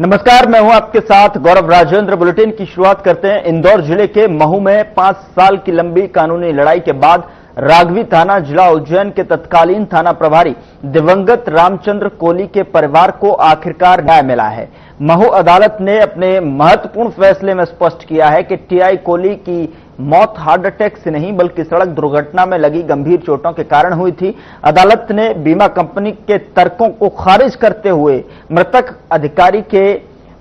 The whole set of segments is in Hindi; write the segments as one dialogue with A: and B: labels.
A: नमस्कार, मैं हूं आपके साथ गौरव राजेंद्र। बुलेटिन की शुरुआत करते हैं। इंदौर जिले के महू में 5 साल की लंबी कानूनी लड़ाई के बाद राघवी थाना जिला उज्जैन के तत्कालीन थाना प्रभारी दिवंगत रामचंद्र कोली के परिवार को आखिरकार न्याय मिला है। महू अदालत ने अपने महत्वपूर्ण फैसले में स्पष्ट किया है कि टीआई कोली की मौत हार्ट अटैक से नहीं बल्कि सड़क दुर्घटना में लगी गंभीर चोटों के कारण हुई थी। अदालत ने बीमा कंपनी के तर्कों को खारिज करते हुए मृतक अधिकारी के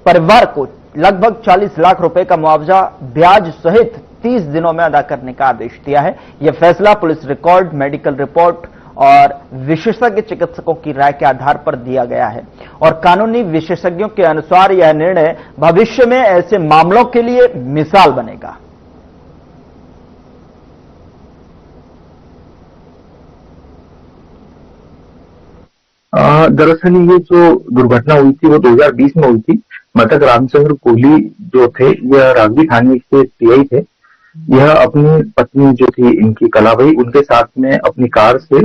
A: परिवार को लगभग 40 लाख रुपए का मुआवजा ब्याज सहित 30 दिनों में अदा करने का आदेश दिया है। यह फैसला पुलिस रिकॉर्ड, मेडिकल रिपोर्ट और विशेषज्ञ चिकित्सकों की राय के आधार पर दिया गया है और कानूनी विशेषज्ञों के अनुसार यह निर्णय भविष्य में ऐसे मामलों के लिए मिसाल बनेगा।
B: दरअसल ये जो दुर्घटना हुई थी वो 2020 में हुई थी। मृतक रामचंद्र कोहली जो थे यह राघवी थाने के टीआई थे। यह अपनी पत्नी जो थी इनकी कलाबाई, उनके साथ में अपनी कार से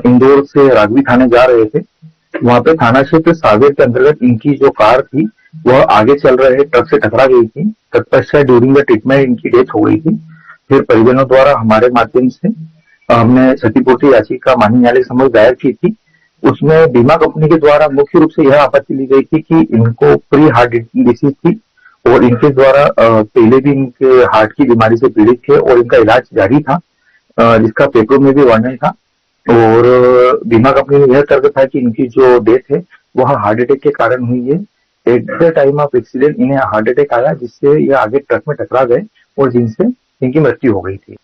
B: इंदौर से राघवी थाने जा रहे थे। वहां पे थाना क्षेत्र सावेर के अंतर्गत इनकी जो कार थी वह आगे चल रहे ट्रक से टकरा गई थी। तत्पश्चात ड्यूरिंग द ट्रीटमेंट इनकी डेथ हो गई थी। फिर परिजनों द्वारा हमारे माध्यम से हमने क्षतिपूर्ति याचिका माननीय न्यायालय के समक्ष दायर की थी। उसमें बीमा कंपनी के द्वारा मुख्य रूप से यह आपत्ति ली गई थी कि इनको प्री हार्ट डिसीज थी और इनके द्वारा पहले भी इनके हार्ट की बीमारी से पीड़ित थे और इनका इलाज जारी था, जिसका पेपरों में भी वर्णन था। और बीमा कंपनी में यह तर्क था कि इनकी जो डेथ है वह हार्ट अटैक के कारण हुई है। At the time of accident इन्हें हार्ट अटैक आया, जिससे यह आगे ट्रक में टकरा गए और जिनसे इनकी मृत्यु हो गई थी।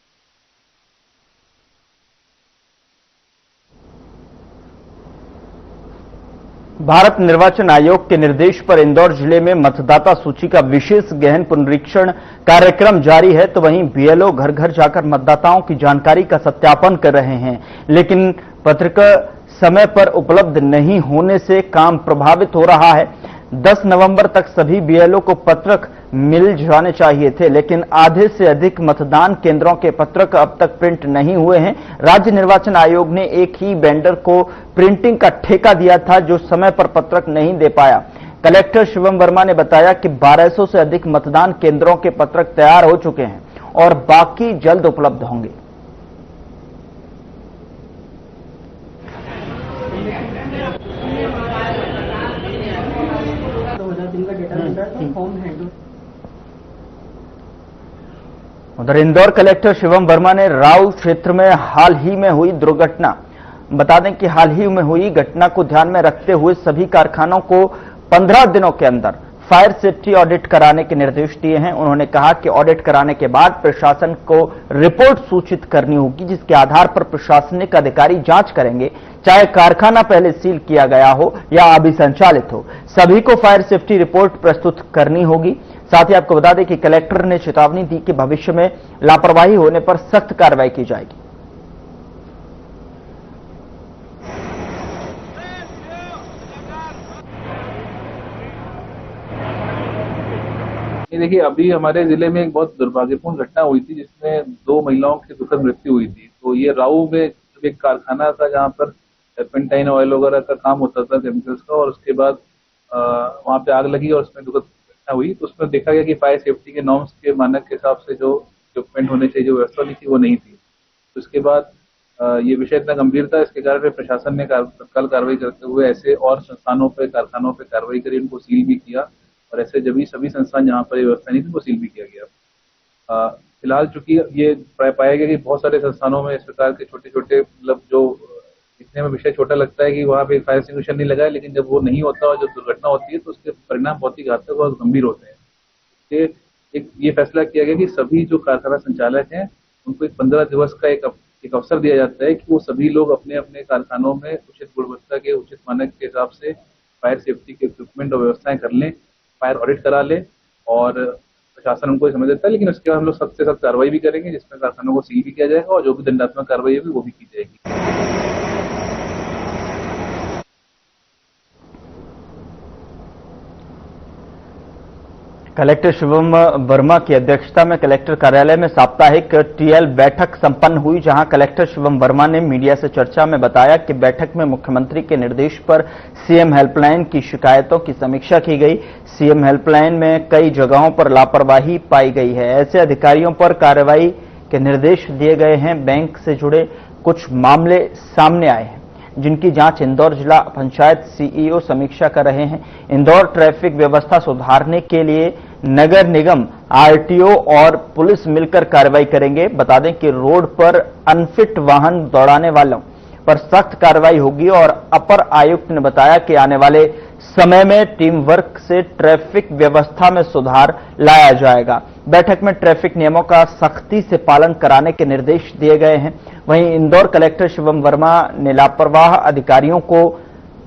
A: भारत निर्वाचन आयोग के निर्देश पर इंदौर जिले में मतदाता सूची का विशेष गहन पुनरीक्षण कार्यक्रम जारी है, तो वहीं बीएलओ घर घर जाकर मतदाताओं की जानकारी का सत्यापन कर रहे हैं। लेकिन पत्रिका समय पर उपलब्ध नहीं होने से काम प्रभावित हो रहा है। 10 नवंबर तक सभी बीएलओ को पत्रक मिल जाने चाहिए थे, लेकिन आधे से अधिक मतदान केंद्रों के पत्रक अब तक प्रिंट नहीं हुए हैं। राज्य निर्वाचन आयोग ने एक ही वेंडर को प्रिंटिंग का ठेका दिया था जो समय पर पत्रक नहीं दे पाया। कलेक्टर शिवम वर्मा ने बताया कि 1200 से अधिक मतदान केंद्रों के पत्रक तैयार हो चुके हैं और बाकी जल्द उपलब्ध होंगे। उधर इंदौर कलेक्टर शिवम वर्मा ने राव क्षेत्र में हाल ही में हुई दुर्घटना, बता दें कि हाल ही में हुई घटना को ध्यान में रखते हुए सभी कारखानों को 15 दिनों के अंदर फायर सेफ्टी ऑडिट कराने के निर्देश दिए हैं। उन्होंने कहा कि ऑडिट कराने के बाद प्रशासन को रिपोर्ट सूचित करनी होगी, जिसके आधार पर प्रशासनिक अधिकारी जांच करेंगे, चाहे कारखाना पहले सील किया गया हो या अभी संचालित हो। सभी को फायर सेफ्टी रिपोर्ट प्रस्तुत करनी होगी। साथ ही आपको बता दें कि कलेक्टर ने चेतावनी दी कि भविष्य में लापरवाही होने पर सख्त कार्रवाई की जाएगी।
C: देखिए, अभी हमारे जिले में एक बहुत दुर्भाग्यपूर्ण घटना हुई थी जिसमें 2 महिलाओं की दुखद मृत्यु हुई थी। तो ये राऊ में एक कारखाना था जहां पर टर्पेंटाइन ऑयल वगैरह का काम होता था, केमिकल्स का, और उसके बाद वहां पे आग लगी और उसमें दुखद घटना हुई। तो उसमें देखा गया कि फायर सेफ्टी के नॉर्म्स के मानक के हिसाब से जो इक्विपमेंट होने चाहिए, जो व्यवस्था होनी थी, वो नहीं थी। तो उसके बाद ये विषय इतना गंभीर था, इसके कारण प्रशासन ने तत्काल कार्रवाई करते हुए ऐसे और संस्थानों पर, कारखानों पर कार्रवाई करी, उनको सील भी किया और ऐसे जब सभी संस्थान जहां पर व्यवस्था नहीं थी वो सील भी किया गया। फिलहाल चूंकि ये पाया गया कि बहुत सारे संस्थानों में इस प्रकार के छोटे छोटे, मतलब जो दिखने में विषय छोटा लगता है कि वहां पे फायर एक्सटिंग्विशर नहीं लगा है, लेकिन जब वो नहीं होता और जब दुर्घटना होती है तो उसके परिणाम बहुत ही घातक और गंभीर होते हैं। ये फैसला किया गया कि सभी जो कारखाना संचालक हैं उनको एक 15 दिवस का एक अवसर दिया जाता है कि वो सभी लोग अपने अपने कारखानों में उचित गुणवत्ता के, उचित मानक के हिसाब से फायर सेफ्टी के इक्विपमेंट और व्यवस्थाएं कर लें, फायर ऑडिट करा ले, और प्रशासन उनको समझ देता है। लेकिन उसके बाद हम लोग सख्त से सख्त कार्रवाई भी करेंगे, जिसमें कारखानों को सील भी किया जाएगा और जो भी दंडात्मक कार्रवाई होगी वो भी की जाएगी।
A: कलेक्टर शिवम वर्मा की अध्यक्षता में कलेक्टर कार्यालय में साप्ताहिक टीएल बैठक संपन्न हुई, जहां कलेक्टर शिवम वर्मा ने मीडिया से चर्चा में बताया कि बैठक में मुख्यमंत्री के निर्देश पर सीएम हेल्पलाइन की शिकायतों की समीक्षा की गई। सीएम हेल्पलाइन में कई जगहों पर लापरवाही पाई गई है, ऐसे अधिकारियों पर कार्रवाई के निर्देश दिए गए हैं। बैंक से जुड़े कुछ मामले सामने आए हैं, जिनकी जांच इंदौर जिला पंचायत सीईओ समीक्षा कर रहे हैं। इंदौर ट्रैफिक व्यवस्था सुधारने के लिए नगर निगम, आरटीओ और पुलिस मिलकर कार्रवाई करेंगे। बता दें कि रोड पर अनफिट वाहन दौड़ाने वालों पर सख्त कार्रवाई होगी और अपर आयुक्त ने बताया कि आने वाले समय में टीम वर्क से ट्रैफिक व्यवस्था में सुधार लाया जाएगा। बैठक में ट्रैफिक नियमों का सख्ती से पालन कराने के निर्देश दिए गए हैं। वहीं इंदौर कलेक्टर शिवम वर्मा ने लापरवाह अधिकारियों को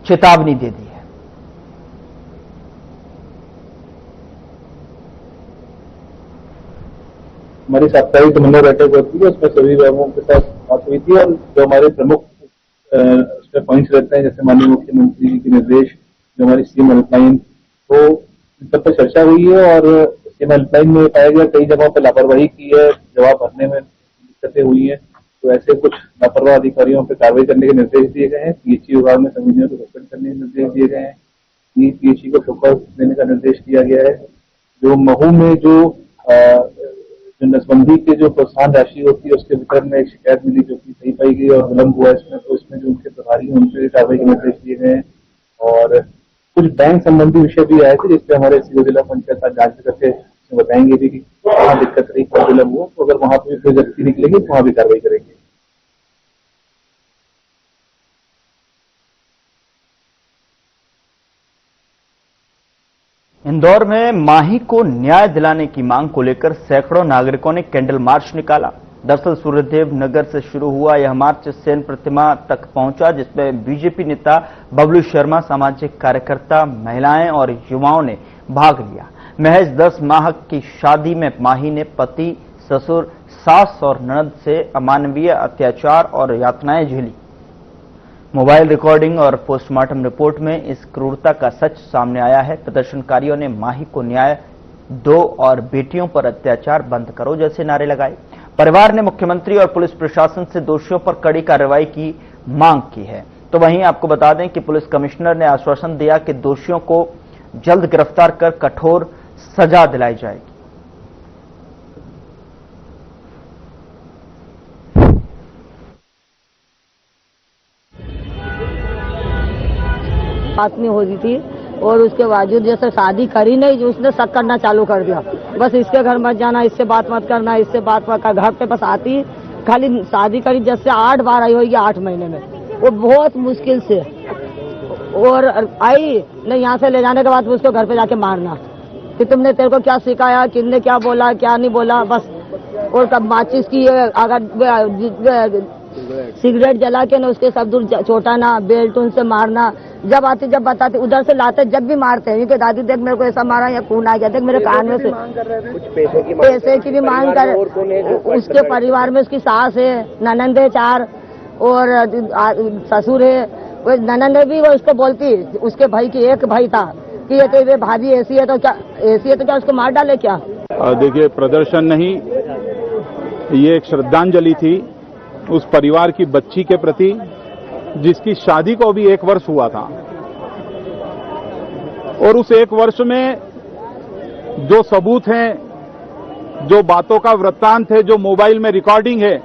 A: चेतावनी दे दी है।
C: हमारी साप्ताहिक समन्वय बैठक होती है, उसमें सभी विभागों के साथ बात हुई थी और जो हमारे प्रमुख उसमें पॉइंट्स रहते हैं, जैसे माननीय मुख्यमंत्री जी के निर्देश, जो हमारी सीएम हेल्पलाइन, तो इन सब पर चर्चा हुई है और सीएम हेल्पलाइन में पाया गया कई जगहों पर लापरवाही की है, जवाब भरने में दिक्कतें हुई है, तो ऐसे कुछ लापरवाह अधिकारियों पर कार्रवाई करने के निर्देश दिए गए हैं। पीएचई विभाग में समितियों को सस्पेंड करने के निर्देश दिए गए हैं। पीएचई को फोकस देने का निर्देश दिया गया है। जो महू में जो नसबंदी के जो प्रोत्साहन राशि होती है, उसके वितरण में एक शिकायत मिली जो कि सही पाई गई और विलंब हुआ इसमें, तो इसमें जो उनके प्रभारी हैं उनके कार्रवाई के निर्देश दिए गए हैं। और कुछ बैंक संबंधी विषय भी आए थे, जिसपे हमारे सीओ जिला पंचायत जांच करके बताएंगे भी कि वहाँ दिक्कत रही, कहाँ विलंब हुआ, तो अगर वहां पर कोई व्यक्ति निकलेगी तो वहां भी कार्रवाई करेंगे।
A: इंदौर में माही को न्याय दिलाने की मांग को लेकर सैकड़ों नागरिकों ने कैंडल मार्च निकाला। दरअसल सूर्यदेव नगर से शुरू हुआ यह मार्च सेन प्रतिमा तक पहुंचा, जिसमें बीजेपी नेता बबलू शर्मा, सामाजिक कार्यकर्ता, महिलाएं और युवाओं ने भाग लिया। महज 10 माह की शादी में माही ने पति, ससुर, सास और ननद से अमानवीय अत्याचार और यातनाएं झेली। मोबाइल रिकॉर्डिंग और पोस्टमार्टम रिपोर्ट में इस क्रूरता का सच सामने आया है। प्रदर्शनकारियों ने माही को न्याय दो और बेटियों पर अत्याचार बंद करो जैसे नारे लगाए। परिवार ने मुख्यमंत्री और पुलिस प्रशासन से दोषियों पर कड़ी कार्रवाई की मांग की है। तो वहीं आपको बता दें कि पुलिस कमिश्नर ने आश्वासन दिया कि दोषियों को जल्द गिरफ्तार कर कठोर सजा दिलाई जाएगी।
D: बात नहीं हो रही थी और उसके बावजूद जैसे शादी करी नहीं, जो उसने शक करना चालू कर दिया। बस इसके घर मत जाना, इससे बात मत करना, इससे बात मत कर। घर पे बस आती, खाली शादी करी जैसे 8 बार आई होगी 8 महीने में, वो बहुत मुश्किल से। और आई नहीं, यहाँ से ले जाने के बाद उसको घर पे जाके मारना कि तुमने, तेरे को क्या सिखाया, किसने क्या बोला, क्या नहीं बोला, बस। और कब माचिस की अगर सिगरेट जला के ना उसके सब दूर चोटाना, बेल्ट उनसे मारना। जब आती, जब बताती, उधर से लाते, जब भी मारते हैं कि दादी देख मेरे को ऐसा मारा या खून आ गया, देख मेरे कान में से। कुछ पैसे की भी मांग कर। उसके परिवार में उसकी सास है, ननंद है 4 और ससुर है। वो ननंद भी वो उसको बोलती, उसके भाई की एक भाई था कि ये तो भाभी ऐसी है तो क्या, ऐसी है तो क्या उसको मार डाले क्या।
E: देखिए, प्रदर्शन नहीं, ये एक श्रद्धांजलि थी उस परिवार की बच्ची के प्रति जिसकी शादी को अभी 1 वर्ष हुआ था। और उस 1 वर्ष में जो सबूत हैं, जो बातों का वृत्तांत है, जो मोबाइल में रिकॉर्डिंग है,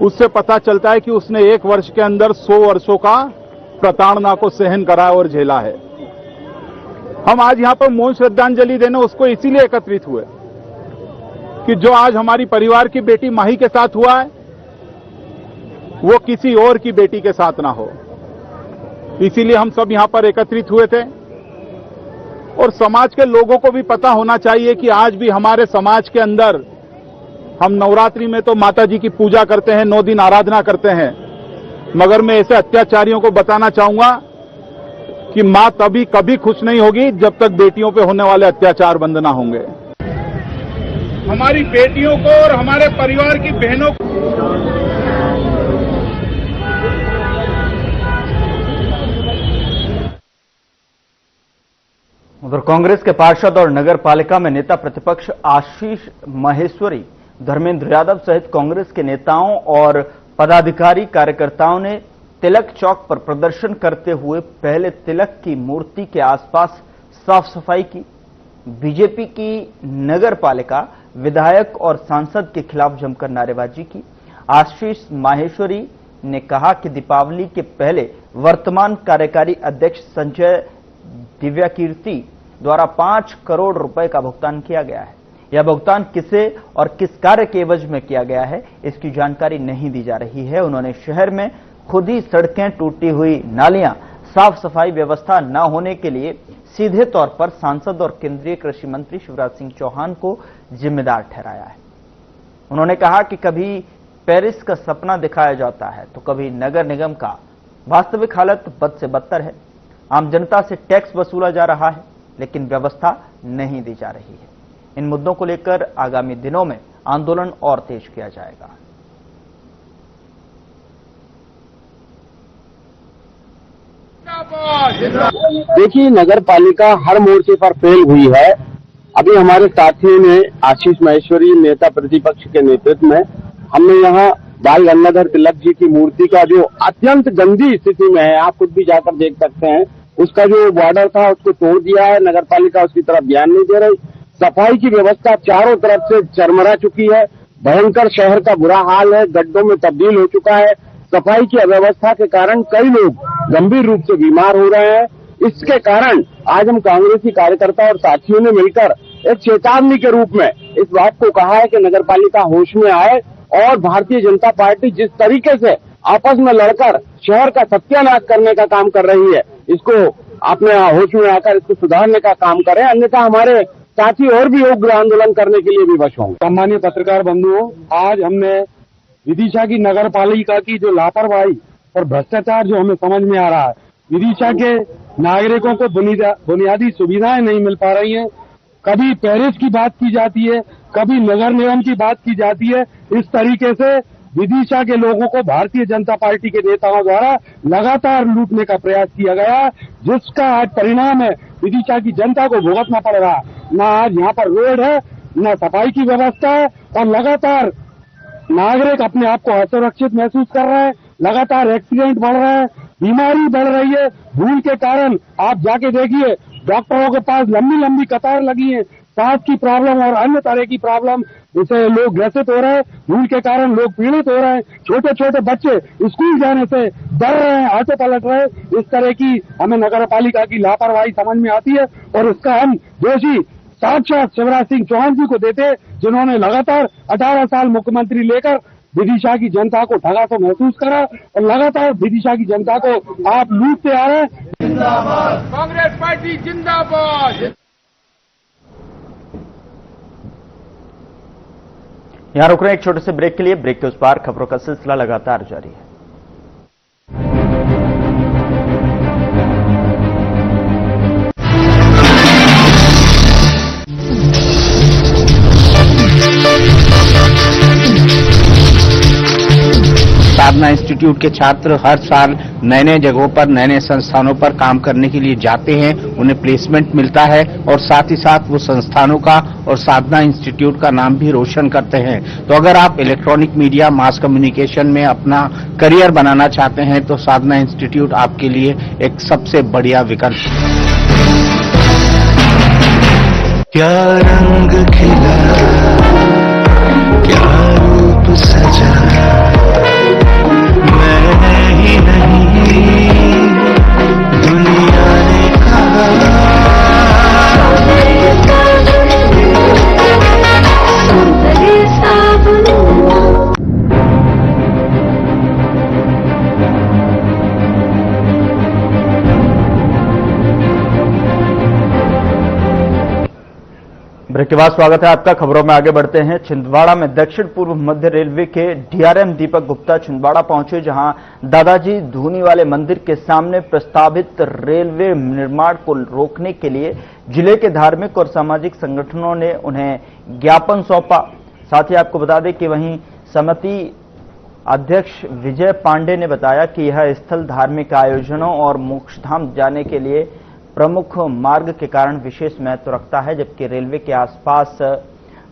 E: उससे पता चलता है कि उसने 1 वर्ष के अंदर 100 वर्षों का प्रताड़ना को सहन करा और झेला है। हम आज यहां पर मौन श्रद्धांजलि देने उसको इसीलिए एकत्रित हुए कि जो आज हमारी परिवार की बेटी माही के साथ हुआ है, वो किसी और की बेटी के साथ ना हो। इसीलिए हम सब यहां पर एकत्रित हुए थे। और समाज के लोगों को भी पता होना चाहिए कि आज भी हमारे समाज के अंदर हम नवरात्रि में तो माता जी की पूजा करते हैं, 9 दिन आराधना करते हैं, मगर मैं ऐसे अत्याचारियों को बताना चाहूंगा कि मां तभी कभी खुश नहीं होगी जब तक बेटियों पे होने वाले अत्याचार बंद ना होंगे। हमारी बेटियों को और हमारे परिवार की बहनों को
A: उधर कांग्रेस के पार्षद और नगर पालिका में नेता प्रतिपक्ष आशीष माहेश्वरी, धर्मेंद्र यादव सहित कांग्रेस के नेताओं और पदाधिकारी कार्यकर्ताओं ने तिलक चौक पर प्रदर्शन करते हुए पहले तिलक की मूर्ति के आसपास साफ सफाई की। बीजेपी की नगर पालिका विधायक और सांसद के खिलाफ जमकर नारेबाजी की। आशीष माहेश्वरी ने कहा कि दीपावली के पहले वर्तमान कार्यकारी अध्यक्ष संजय दिव्याकीर्ति द्वारा 5 करोड़ रुपए का भुगतान किया गया है। यह भुगतान किसे और किस कार्य के एवज में किया गया है, इसकी जानकारी नहीं दी जा रही है। उन्होंने शहर में खुद ही सड़कें, टूटी हुई नालियां, साफ सफाई व्यवस्था न होने के लिए सीधे तौर पर सांसद और केंद्रीय कृषि मंत्री शिवराज सिंह चौहान को जिम्मेदार ठहराया है। उन्होंने कहा कि कभी पेरिस का सपना दिखाया जाता है तो कभी नगर निगम का। वास्तविक हालत बद से बदतर है। आम जनता से टैक्स वसूला जा रहा है लेकिन व्यवस्था नहीं दी जा रही है। इन मुद्दों को लेकर आगामी दिनों में आंदोलन और तेज किया जाएगा।
F: देखिए, नगर पालिका हर मोर्चे पर फेल हुई है। अभी हमारे साथियों ने आशीष माहेश्वरी नेता प्रतिपक्ष के नेतृत्व में हमने यहाँ बाल गंगाधर तिलक जी की मूर्ति का जो अत्यंत गंदी स्थिति में है, आप खुद भी जाकर देख सकते हैं, उसका जो बॉर्डर था उसको तोड़ दिया है। नगर पालिका उसकी तरफ ध्यान नहीं दे रही। सफाई की व्यवस्था चारों तरफ से चरमरा चुकी है। भयंकर शहर का बुरा हाल है, गड्ढों में तब्दील हो चुका है। सफाई की अव्यवस्था के कारण कई लोग गंभीर रूप से बीमार हो रहे हैं। इसके कारण आज हम कांग्रेसी कार्यकर्ता और साथियों ने मिलकर एक चेतावनी के रूप में इस बात को कहा है कि नगर पालिका होश में आए और भारतीय जनता पार्टी जिस तरीके से आपस में लड़कर शहर का सत्यानाश करने का काम कर रही है, इसको अपने होश में आकर इसको सुधारने का काम करें, अन्यथा हमारे साथी और भी उग्र आंदोलन करने के लिए विवश होंगे।
G: सम्मानीय पत्रकार बंधुओं, आज हमने विदिशा की नगर पालिका की जो लापरवाही और भ्रष्टाचार जो हमें समझ में आ रहा है, विदिशा के नागरिकों को बुनियादी सुविधाएं नहीं मिल पा रही हैं। कभी पेरिस की बात की जाती है, कभी नगर निगम की बात की जाती है। इस तरीके से विदिशा के लोगों को भारतीय जनता पार्टी के नेताओं द्वारा लगातार लूटने का प्रयास किया गया, जिसका आज परिणाम है विदिशा की जनता को भुगतना पड़ रहा है। न आज यहाँ पर रोड है, न सफाई की व्यवस्था है और लगातार नागरिक अपने आप को असुरक्षित महसूस कर रहे हैं। लगातार एक्सीडेंट बढ़ रहे हैं, बीमारी बढ़ रही है। धूल के कारण आप जाके देखिए, डॉक्टरों के पास लंबी लंबी कतार लगी है। सांस की प्रॉब्लम और अन्य तरह की प्रॉब्लम जिससे लोग ग्रसित हो रहे हैं। धूल के कारण लोग पीड़ित हो रहे हैं। छोटे छोटे बच्चे स्कूल जाने से डर रहे हैं, ऑटो पलट रहे हैं। इस तरह की हमें नगर पालिका की लापरवाही समझ में आती है और इसका हम दोषी साक्षात शिवराज सिंह चौहान जी को देते, जिन्होंने लगातार 18 साल मुख्यमंत्री लेकर विदिशा की जनता को ठगा तो महसूस करा और लगातार विदिशा की जनता को आप लूटते आ रहे हैं।
H: जिंदाबाद कांग्रेस पार्टी, जिंदाबाद।
A: यहां रुक रहे हैं एक छोटे से ब्रेक के लिए। ब्रेक के उस पार खबरों का सिलसिला लगातार जारी है।
I: साधना इंस्टीट्यूट के छात्र हर साल नए नए जगहों पर, नए नए संस्थानों पर काम करने के लिए जाते हैं। उन्हें प्लेसमेंट मिलता है और साथ ही साथ वो संस्थानों का और साधना इंस्टीट्यूट का नाम भी रोशन करते हैं। तो अगर आप इलेक्ट्रॉनिक मीडिया, मास कम्युनिकेशन में अपना करियर बनाना चाहते हैं तो साधना इंस्टीट्यूट आपके लिए एक सबसे बढ़िया विकल्प है।
J: क्या रंग खिला, क्या रूप सजा, मैं ही नहीं दुनिया ने कहा।
A: ब्रेक के बाद स्वागत है आपका। खबरों में आगे बढ़ते हैं। छिंदवाड़ा में दक्षिण पूर्व मध्य रेलवे के डीआरएम दीपक गुप्ता छिंदवाड़ा पहुंचे, जहां दादाजी धूनी वाले मंदिर के सामने प्रस्तावित रेलवे निर्माण को रोकने के लिए जिले के धार्मिक और सामाजिक संगठनों ने उन्हें ज्ञापन सौंपा। साथ ही आपको बता दें कि वहीं समिति अध्यक्ष विजय पांडे ने बताया कि यह स्थल धार्मिक आयोजनों और मोक्षधाम जाने के लिए प्रमुख मार्ग के कारण विशेष महत्व रखता है, जबकि रेलवे के आसपास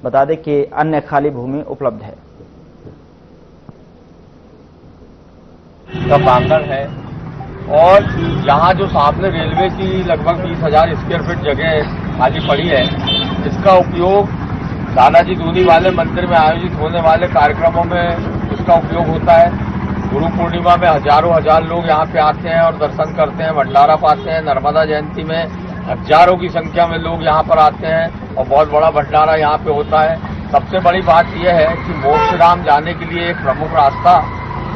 A: बता दें कि अन्य खाली भूमि उपलब्ध है।
K: का प्रांगण है और यहाँ जो सामने रेलवे की लगभग 20,000 स्क्वायर फीट जगह खाली पड़ी है, इसका उपयोग दादाजी दूनी वाले मंदिर में आयोजित होने वाले कार्यक्रमों में इसका उपयोग होता है। गुरु पूर्णिमा में हजारों हजार लोग यहाँ पे आते हैं और दर्शन करते हैं, भंडारा पाते हैं। नर्मदा जयंती में हजारों की संख्या में लोग यहाँ पर आते हैं और बहुत बड़ा भंडारा यहाँ पे होता है। सबसे बड़ी बात यह है कि मोक्षधाम जाने के लिए एक प्रमुख रास्ता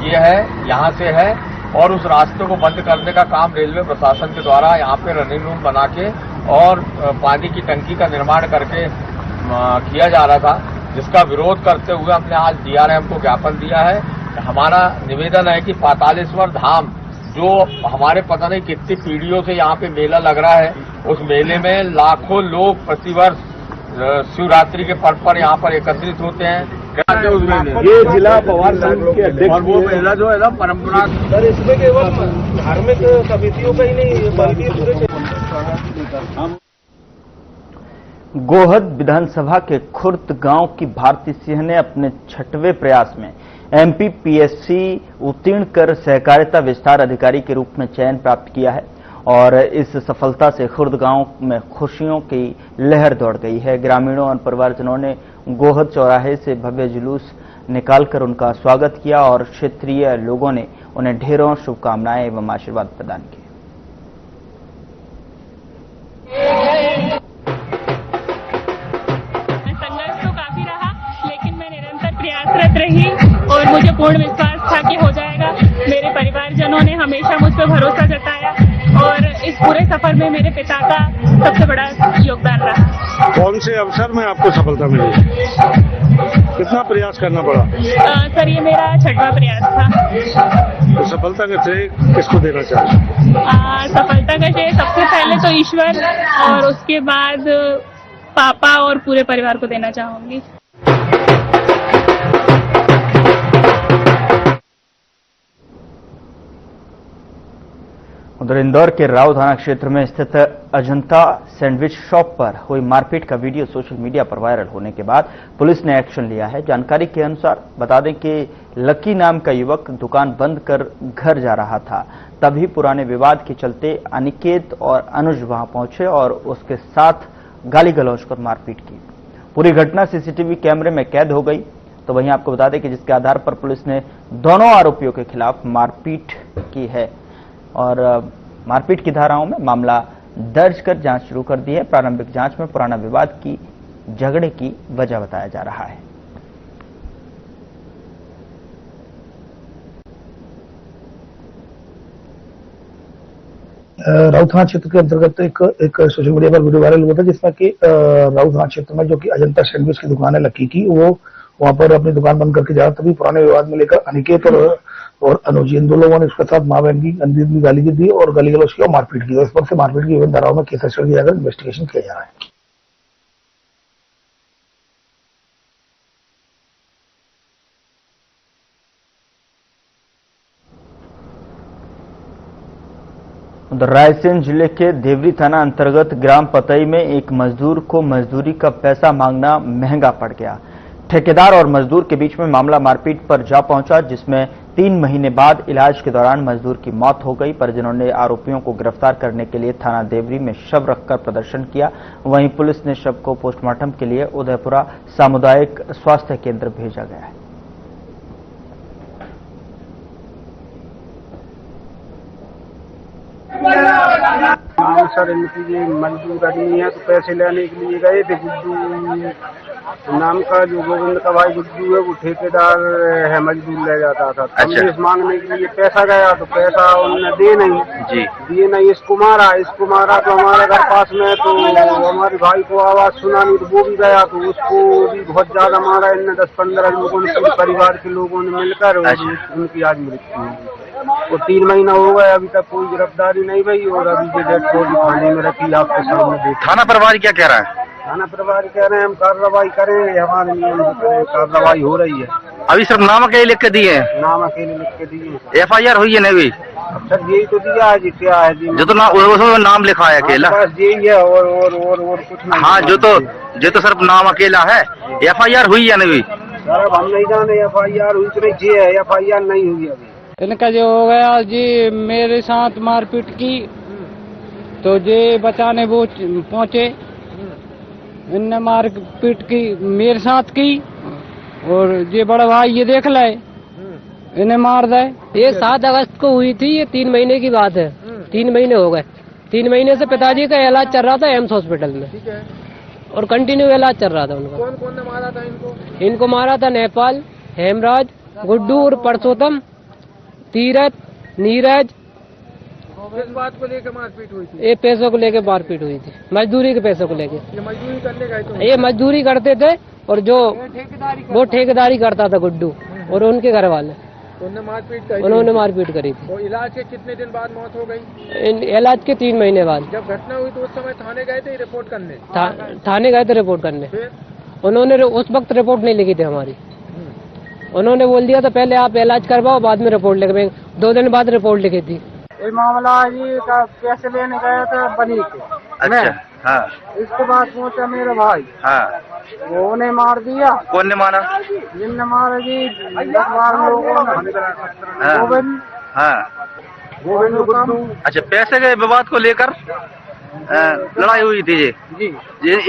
K: ये है, यहाँ से है, और उस रास्ते को बंद करने का काम रेलवे प्रशासन के द्वारा यहाँ पे रनिंग रूम बना के और पानी की टंकी का निर्माण करके किया जा रहा था, जिसका विरोध करते हुए हमने आज DRM को ज्ञापन दिया है। हमारा निवेदन है कि पातालेश्वर धाम जो हमारे पता नहीं कितनी पीढ़ियों से यहाँ पे मेला लग रहा है, उस मेले में लाखों लोग प्रतिवर्ष शिवरात्रि के पर्व पर यहाँ पर एकत्रित होते हैं।
E: ये जिला पवार संघ के अध्यक्ष
K: और वो मेला जो है ना परंपरा
G: सर, इसमें केवल धार्मिक समितियों का ही नहीं बल्कि पूरे
A: गोहद विधानसभा के खुर्द गांव की भारती सिंह ने अपने 6वें प्रयास में MPPSC उत्तीर्ण कर सहकारिता विस्तार अधिकारी के रूप में चयन प्राप्त किया है और इस सफलता से खुर्द गांव में खुशियों की लहर दौड़ गई है। ग्रामीणों और परिवारजनों ने गोहद चौराहे से भव्य जुलूस निकालकर उनका स्वागत किया और क्षेत्रीय लोगों ने उन्हें ढेरों शुभकामनाएं एवं आशीर्वाद प्रदान किए।
L: प्रयासरत रही और मुझे पूर्ण विश्वास था कि हो जाएगा। मेरे परिवारजनों ने हमेशा मुझ पर भरोसा जताया और इस पूरे सफर में मेरे पिता का सबसे बड़ा योगदान रहा।
G: कौन से अवसर में आपको सफलता मिली? कितना प्रयास करना पड़ा?
L: सर, ये मेरा 6वां प्रयास था।
G: तो सफलता का श्रेय किसको देना चाहिए?
L: सफलता का श्रेय सबसे पहले तो ईश्वर और उसके बाद पापा और पूरे परिवार को देना चाहूंगी।
A: उधर इंदौर के राव थाना क्षेत्र में स्थित अजंता सैंडविच शॉप पर हुई मारपीट का वीडियो सोशल मीडिया पर वायरल होने के बाद पुलिस ने एक्शन लिया है। जानकारी के अनुसार बता दें कि लकी नाम का युवक दुकान बंद कर घर जा रहा था, तभी पुराने विवाद के चलते अनिकेत और अनुज वहां पहुंचे और उसके साथ गाली गलौज कर मारपीट की। पूरी घटना CCTV कैमरे में कैद हो गई। तो वहीं आपको बता दें कि जिसके आधार पर पुलिस ने दोनों आरोपियों के खिलाफ मारपीट की है और मारपीट की धाराओं में मामला दर्ज कर जांच शुरू कर दी है। प्रारंभिक जांच में पुराना विवाद की झगड़े की वजह बताया जा रहा है।
M: राउत थाना क्षेत्र के अंतर्गत एक सोशल मीडिया पर वीडियो वायरल हुआ था, जिसमें कि राउत थाना क्षेत्र में जो कि अजंता सैंडविच की दुकान है लकी की, वो वहां पर अपनी दुकान बंद करके जा रहा, तभी पुराने विवाद में लेकर अनिकेत और अनुज, इन दो लोगों ने उसके साथ मां बहन की गंदी गाली दी और गाली गलौज की और मारपीट की। इस पर से मारपीट की विभिन्न धाराओं में केस रजिस्टर किया जाकर इन्वेस्टिगेशन किया जा रहा है।
A: उधर रायसेन जिले के देवरी थाना अंतर्गत ग्राम पतई में एक मजदूर को मजदूरी का पैसा मांगना महंगा पड़ गया। ठेकेदार और मजदूर के बीच में मामला मारपीट पर जा पहुंचा, जिसमें 3 महीने बाद इलाज के दौरान मजदूर की मौत हो गई। परिजनों ने आरोपियों को गिरफ्तार करने के लिए थाना देवरी में शव रखकर प्रदर्शन किया। वहीं पुलिस ने शव को पोस्टमार्टम के लिए उदयपुरा सामुदायिक स्वास्थ्य केंद्र भेजा गया है।
F: सर, इनकी ये मजदूर करनी है तो पैसे लेने के लिए गए थे। गुड्डू नाम का जो गोविंद का भाई गुड्डू है, वो ठेकेदार है, मजदूर ले जाता था। हमने इस मांगने के लिए पैसा गया तो पैसा उन्होंने दिए नहीं। इसको मारा तो हमारे घर पास में, तो हमारे भाई को आवाज सुना नहीं तो वो भी गया, तो उसको भी बहुत ज्यादा मारा। इनने 10-15 लोगों ने, पूरे परिवार के लोगों ने मिलकर उनकी आज मृत्यु हुई। और 3 महीना हो गया, अभी तक कोई गिरफ्तारी नहीं हुई और अभी ये डेड बॉडी थाने में रखी, आपके सामने देखिए।
K: थाना प्रभारी क्या कह रहा है?
F: थाना प्रभारी कह रहे हैं हम कार्रवाई करेंगे, हमारे नियम से कार्रवाई हो रही है।
K: अभी सिर्फ नाम अकेले लिख के दिए?
F: नाम अकेले लिख के दिए।
K: FIR हुई है नहीं हुई?
F: सर यही तो दिया है जी, क्या है जी,
I: जो तो उसमें नाम लिखा है अकेला।
F: बस यही है और कुछ नहीं।
I: हाँ, जो तो सिर्फ नाम अकेला है। FIR हुई या नहीं हुई?
F: सर अब हम नहीं जाने FIR हुई तो नहीं, जी है FIR नहीं हुई अभी।
N: इनका जो हो गया जी, मेरे साथ मारपीट की तो ये बचाने वो पहुंचे, इनने मारपीट की मेरे साथ की, और ये बड़ा भाई ये देख ले इन्हें मार दे।
O: ये 7 अगस्त को हुई थी, ये 3 महीने की बात है। 3 महीने हो गए। 3 महीने से पिताजी का इलाज चल रहा था एम्स हॉस्पिटल में, और कंटिन्यू इलाज चल रहा था उनका।
H: कौन कौन ने मारा था इनको?
O: इनको मारा था नेपाल, हेमराज, गुड्डू और परसोत्तम, तीरथ, नीरज।
H: किस बात को लेकर मारपीट हुई थी?
O: ये पैसों को लेकर मारपीट हुई थी, मजदूरी के पैसों को लेके।
H: ये मजदूरी करने गए थे?
O: ये मजदूरी करते थे, और जो वो ठेकेदारी करता था गुड्डू और उनके घर वाले, उन्होंने मारपीट करी थी।
H: तो इलाज के कितने दिन बाद मौत हो गई?
O: इलाज के 3 महीने बाद।
H: जब घटना हुई तो उस समय थाने गए थे रिपोर्ट करने?
O: थाने गए थे रिपोर्ट करने। उन्होंने उस वक्त रिपोर्ट नहीं लिखी थी हमारी। उन्होंने बोल दिया था पहले आप इलाज करवाओ, बाद में रिपोर्ट लिखेंगे। 2 दिन बाद रिपोर्ट लिखी थी।
N: ये मामला जी का पैसे लेने गया था बनी के।
I: अच्छा, हाँ।
N: इसके बाद पहुंचा मेरा भाई,
I: हाँ।
N: वो उन्हें मार दिया।
I: कौन ने मारा?
N: जिनने मारा जी 10-12 लोगों ने। गोविंद,
I: हाँ।
N: गोविंद।
I: अच्छा, पैसे के विवाद को लेकर लड़ाई हुई थी जी?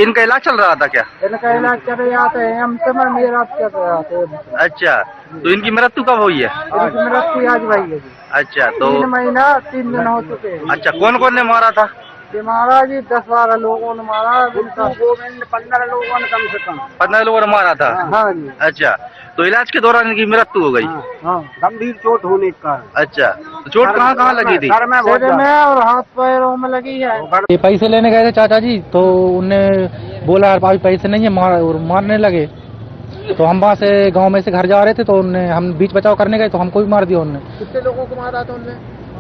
I: इनका इलाज चल रहा था क्या?
N: इनका इलाज चल रहा था एम्स में, मेरा चल रहा था।
I: अच्छा, तो इनकी मृत्यु कब हुई है?
N: इनकी मृत्यु आज भाई है जी।
I: अच्छा, तो
N: 3 महीना 3 दिन हो चुके हैं।
I: अच्छा, कौन कौन ने मारा था?
N: ये मारा जी 10-12 लोगों ने मारा। गोविंद 15 लोगों ने कम से कम।
I: 15 लोगों ने मारा था?
N: हाँ जी।
I: अच्छा, तो इलाज के दौरान इनकी मृत्यु हो गई?
N: हाँ, गंभीर चोट होने का।
I: अच्छा, तो चोट कहाँ लगी थी?
N: सर में और हाथ पैरों में लगी है। ये पैसे लेने गए थे चाचा जी, तो उनने बोला यार भाई पैसे नहीं है, मारने लगे। तो हम वहाँ से गांव में से घर जा रहे थे, तो उनने हम बीच बचाव करने गए तो हमको भी मार दिया उनने।
H: कितने लोगों को मारा था उनने?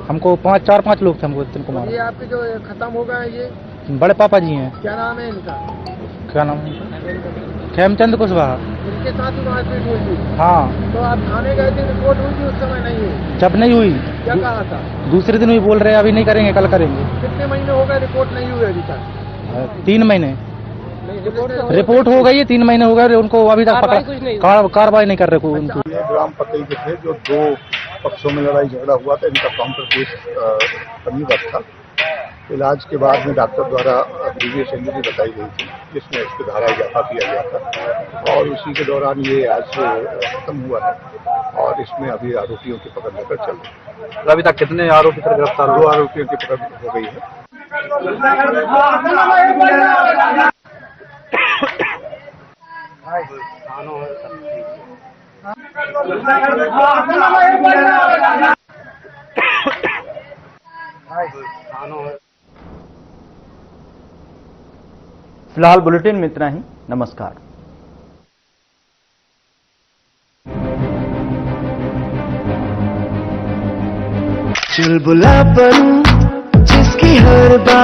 N: हमको 4-5 लोग थे, हमको इतने को मारा।
H: ये आपके जो खत्म हो गए ये
N: बड़े पापा जी हैं।
H: क्या नाम है इनका?
N: क्या नाम? खेमचंद कुशवाहा।
H: इनके साथ ही मारपीट हुई थी?
N: हाँ।
H: तो आप थाने गए थे, रिपोर्ट हुई थी उस समय? नहीं हुई?
N: जब नहीं हुई,
H: क्या कहा था?
N: दूसरे दिन भी बोल रहे अभी नहीं करेंगे, कल करेंगे।
H: कितने महीने हो गए रिपोर्ट नहीं हुई अभी तक?
N: 3 महीने।
O: रिपोर्ट
N: हो गई है, 3 महीने हो गए, उनको अभी तक कार्रवाई नहीं कर रहे को। उनको
P: ग्राम पकई के थे, जो 2 पक्षों में लड़ाई झगड़ा हुआ था, इनका काउंटर केस पंजीबद्ध था। इलाज के बाद में डॉक्टर द्वारा प्रीवियस इंजरी बताई गई थी, जिसमें इसकी धारा इजाफा किया गया था, और उसी के दौरान ये आज खत्म हुआ है, और इसमें अभी आरोपियों की पकड़ लेकर चल रही है।
K: अभी तक कितने आरोपी पर गिरफ्तार?
P: 2 आरोपियों की पकड़ हो गई है।
A: फिलहाल बुलेटिन में इतना ही। नमस्कार।
J: चल बुला पर जिसकी हर बात